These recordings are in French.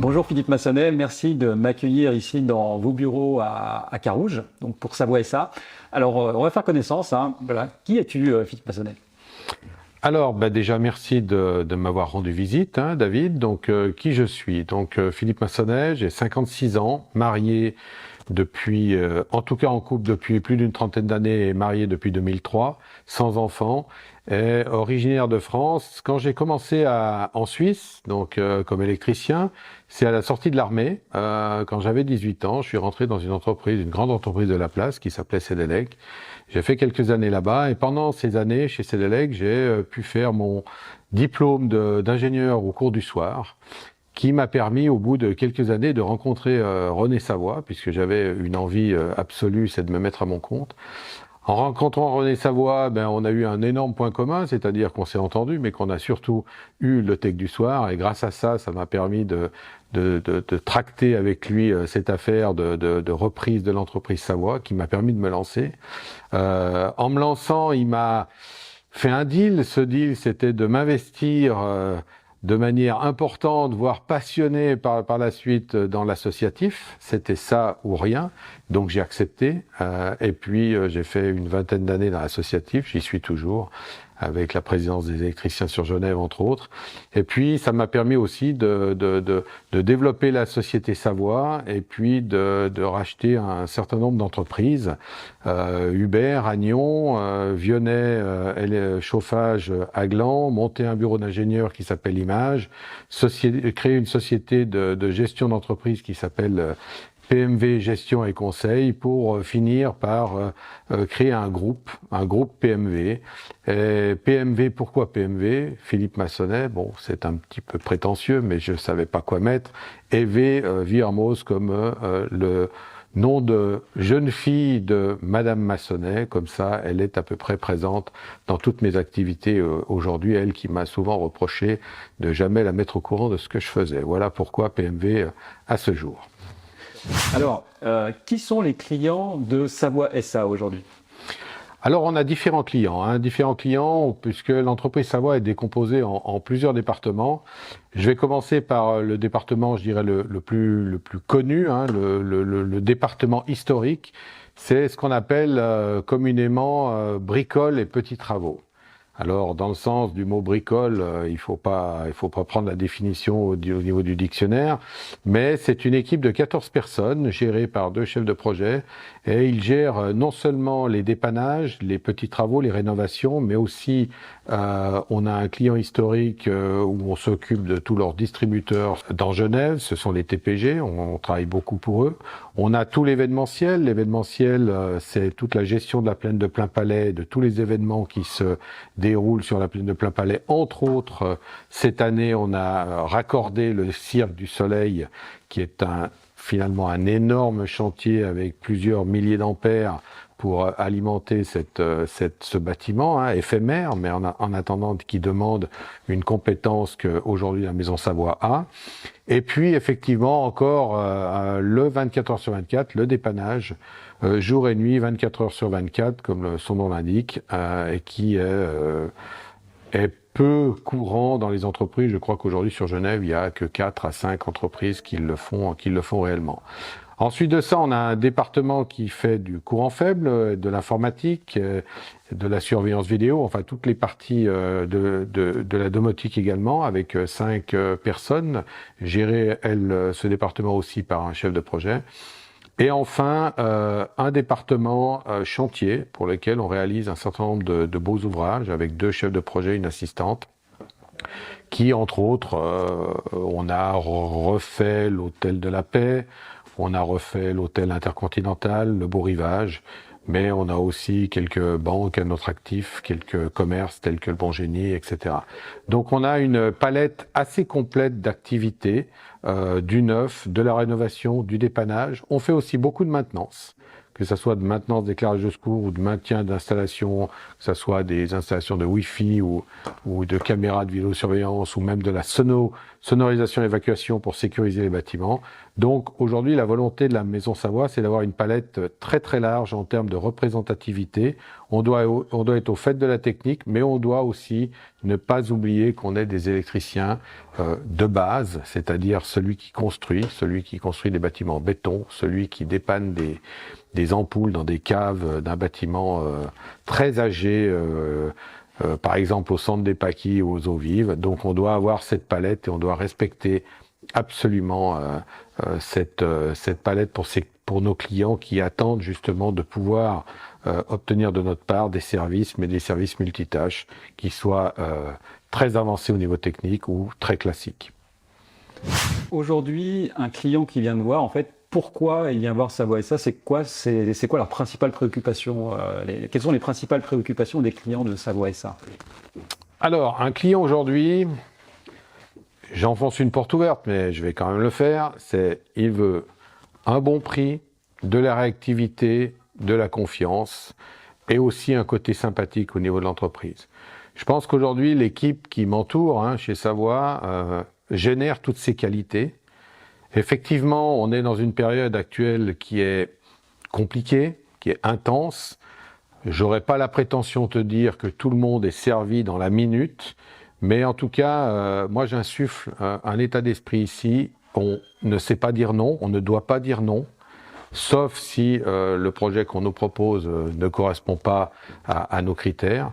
Bonjour Philippe Massonnet, merci de m'accueillir ici dans vos bureaux à Carouge, donc pour Savoie SA. Alors, on va faire connaissance. Voilà. Qui es-tu, Philippe Massonnet? Alors, déjà, merci de m'avoir rendu visite, David. Donc, qui je suis? Donc, Philippe Massonnet, j'ai 56 ans, marié depuis, en tout cas en couple depuis plus d'une trentaine d'années et marié depuis 2003, sans enfant, et originaire de France. Quand j'ai commencé en Suisse, donc comme électricien, c'est à la sortie de l'armée. Quand j'avais 18 ans, je suis rentré dans une entreprise, une grande entreprise de la place qui s'appelait Cedelec. J'ai fait quelques années là-bas et pendant ces années chez Cedelec, j'ai pu faire mon diplôme d'ingénieur au cours du soir, qui m'a permis, au bout de quelques années, de rencontrer René Savoie, puisque j'avais une envie absolue, c'est de me mettre à mon compte. En rencontrant René Savoie, on a eu un énorme point commun, c'est-à-dire qu'on s'est entendu, mais qu'on a surtout eu le tech du soir, et grâce à ça, ça m'a permis de tracter avec lui cette affaire de reprise de l'entreprise Savoie, qui m'a permis de me lancer. En me lançant, il m'a fait un deal. Ce deal, c'était de m'investir de manière importante, voire passionnée par la suite dans l'associatif. C'était ça ou rien. Donc j'ai accepté. Et puis j'ai fait une vingtaine d'années dans l'associatif. J'y suis toujours, avec la présidence des électriciens sur Genève, entre autres. Et puis ça m'a permis aussi de développer la société Savoie et puis de racheter un certain nombre d'entreprises. Hubert, Agnon, Vionnet, Chauffage à Gland, monter un bureau d'ingénieur qui s'appelle Image, créer une société de gestion d'entreprise qui s'appelle PMV Gestion et Conseil, pour finir par créer un groupe PMV. Et PMV, pourquoi PMV? Philippe Massonnet, bon, c'est un petit peu prétentieux, mais je savais pas quoi mettre. Et Viermos comme le nom de jeune fille de Madame Massonnet, comme ça, elle est à peu près présente dans toutes mes activités aujourd'hui, elle qui m'a souvent reproché de jamais la mettre au courant de ce que je faisais. Voilà pourquoi PMV à ce jour. Alors, qui sont les clients de Savoie SA aujourd'hui? Alors, on a différents clients, puisque l'entreprise Savoie est décomposée en plusieurs départements. Je vais commencer par le département, je dirais, le plus connu, le département historique. C'est ce qu'on appelle communément bricole et petits travaux. Alors, dans le sens du mot bricole, il faut pas prendre la définition au niveau du dictionnaire, mais c'est une équipe de 14 personnes gérée par 2 chefs de projet, et ils gèrent non seulement les dépannages, les petits travaux, les rénovations, mais aussi on a un client historique où on s'occupe de tous leurs distributeurs dans Genève, ce sont les TPG, on travaille beaucoup pour eux. On a tout l'événementiel. L'événementiel, c'est toute la gestion de la plaine de Plainpalais, de tous les événements qui se déroulent sur la plaine de Plainpalais. Entre autres, cette année, on a raccordé le Cirque du Soleil, qui est finalement un énorme chantier avec plusieurs milliers d'ampères pour alimenter ce bâtiment éphémère, mais en attendant, qui demande une compétence qu'aujourd'hui la Maison Savoie a. Et puis effectivement encore le 24 heures sur 24, le dépannage, jour et nuit, 24 heures sur 24, comme son nom l'indique, et qui est peu courant dans les entreprises. Je crois qu'aujourd'hui sur Genève, il y a que 4 à 5 entreprises qui le font réellement. Ensuite de ça, on a un département qui fait du courant faible, de l'informatique, de la surveillance vidéo, enfin toutes les parties de la domotique également, avec 5 personnes, gérées, ce département aussi par un chef de projet. Et enfin, un département chantier pour lequel on réalise un certain nombre de beaux ouvrages, avec 2 chefs de projet, une assistante, qui, entre autres, on a refait l'hôtel de la Paix, on a refait l'hôtel Intercontinental, le Beau Rivage, mais on a aussi quelques banques à notre actif, quelques commerces tels que le Bon Génie, etc. Donc on a une palette assez complète d'activités, du neuf, de la rénovation, du dépannage. On fait aussi beaucoup de maintenance, que ce soit de maintenance d'éclairage de secours ou de maintien d'installations, que ce soit des installations de Wi-Fi ou de caméras de vidéosurveillance ou même de la sonorisation et évacuation pour sécuriser les bâtiments. Donc aujourd'hui, la volonté de la Maison Savoie, c'est d'avoir une palette très très large en termes de représentativité. On doit être au fait de la technique, mais on doit aussi ne pas oublier qu'on est des électriciens de base, c'est-à-dire celui qui construit des bâtiments en béton, celui qui dépanne des ampoules dans des caves d'un bâtiment très âgé, par exemple au centre des Paquis ou aux Eaux Vives. Donc on doit avoir cette palette et on doit respecter absolument cette palette pour nos clients qui attendent justement de pouvoir obtenir de notre part des services, mais des services multitâches qui soient très avancés au niveau technique ou très classiques. Aujourd'hui, un client qui vient de voir, en fait, pourquoi il vient voir Savoie SA, c'est quoi leur principale préoccupation, quelles sont les principales préoccupations des clients de Savoie SA? Alors, un client aujourd'hui, j'enfonce une porte ouverte, mais je vais quand même le faire, il veut un bon prix, de la réactivité, de la confiance et aussi un côté sympathique au niveau de l'entreprise. Je pense qu'aujourd'hui, l'équipe qui m'entoure chez Savoie génère toutes ces qualités. Effectivement, on est dans une période actuelle qui est compliquée, qui est intense. J'aurais pas la prétention de te dire que tout le monde est servi dans la minute, mais en tout cas, moi j'insuffle un état d'esprit ici. On ne sait pas dire non, on ne doit pas dire non, sauf si le projet qu'on nous propose ne correspond pas à nos critères.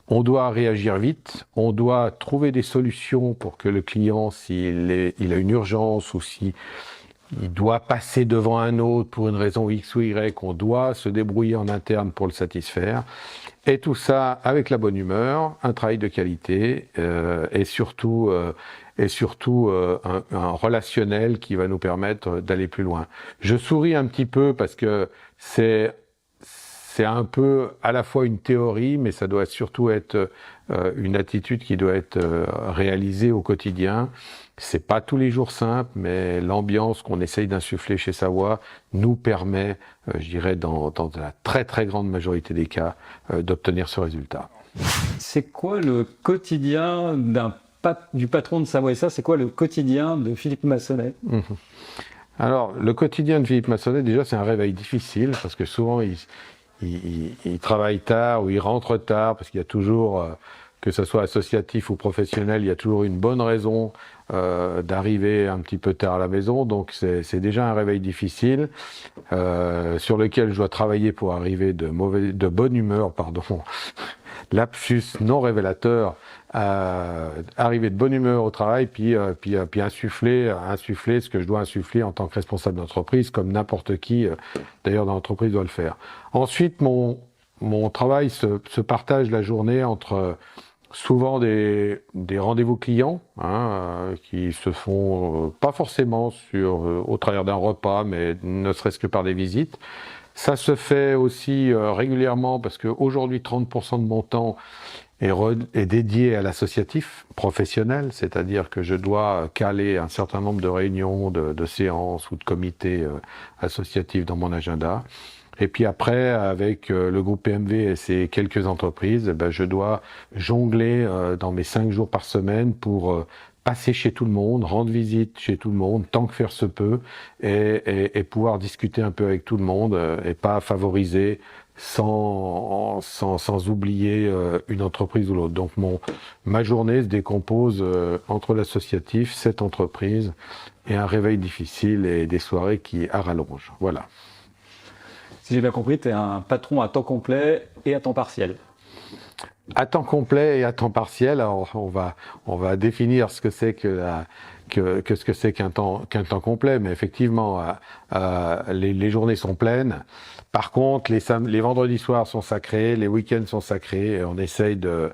On doit réagir vite, on doit trouver des solutions pour que le client, s'il a une urgence ou si il doit passer devant un autre pour une raison X ou Y, on doit se débrouiller en interne pour le satisfaire. Et tout ça avec la bonne humeur, un travail de qualité et surtout un relationnel qui va nous permettre d'aller plus loin. Je souris un petit peu parce que c'est un peu à la fois une théorie, mais ça doit surtout être une attitude qui doit être réalisée au quotidien. C'est pas tous les jours simple, mais l'ambiance qu'on essaye d'insuffler chez Savoie nous permet, je dirais, dans la très très grande majorité des cas, d'obtenir ce résultat. C'est quoi le quotidien du patron de Savoie SA? C'est quoi le quotidien de Philippe Massonnet? Alors, le quotidien de Philippe Massonnet, déjà, c'est un réveil difficile, parce que souvent, il travaille tard ou il rentre tard, parce qu'il y a toujours, que ce soit associatif ou professionnel, il y a toujours une bonne raison d'arriver un petit peu tard à la maison. Donc c'est déjà un réveil difficile sur lequel je dois travailler pour arriver de bonne humeur, lapsus non révélateur, arriver de bonne humeur au travail, puis insuffler ce que je dois insuffler en tant que responsable d'entreprise, comme n'importe qui d'ailleurs dans l'entreprise doit le faire. Ensuite, mon travail se partage la journée entre souvent des rendez-vous clients qui se font pas forcément au travers d'un repas, mais ne serait-ce que par des visites. Ça se fait aussi régulièrement parce qu'aujourd'hui 30% de mon temps est dédié à l'associatif professionnel, c'est-à-dire que je dois caler un certain nombre de réunions, de séances ou de comités associatifs dans mon agenda. Et puis après, avec le groupe PMV et ses quelques entreprises, je dois jongler dans mes 5 jours par semaine pour passer chez tout le monde, rendre visite chez tout le monde, tant que faire se peut, et pouvoir discuter un peu avec tout le monde et pas favoriser sans oublier une entreprise ou l'autre. Donc ma journée se décompose entre l'associatif, cette entreprise, et un réveil difficile et des soirées qui à rallonge. Voilà. Si j'ai bien compris, tu es un patron à temps complet et à temps partiel. À temps complet et à temps partiel. Alors on va définir ce que c'est qu'un temps complet, mais effectivement les journées sont pleines. Par contre, les vendredis soirs sont sacrés, les week-ends sont sacrés, et on essaye de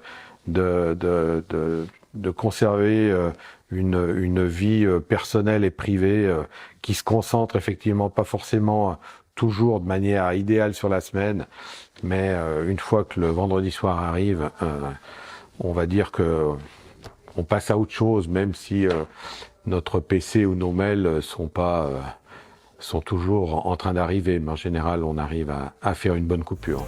conserver une vie personnelle et privée qui se concentre effectivement pas forcément toujours de manière idéale sur la semaine, mais une fois que le vendredi soir arrive, on va dire que on passe à autre chose, même si notre PC ou nos mails sont toujours en train d'arriver, mais en général on arrive à faire une bonne coupure.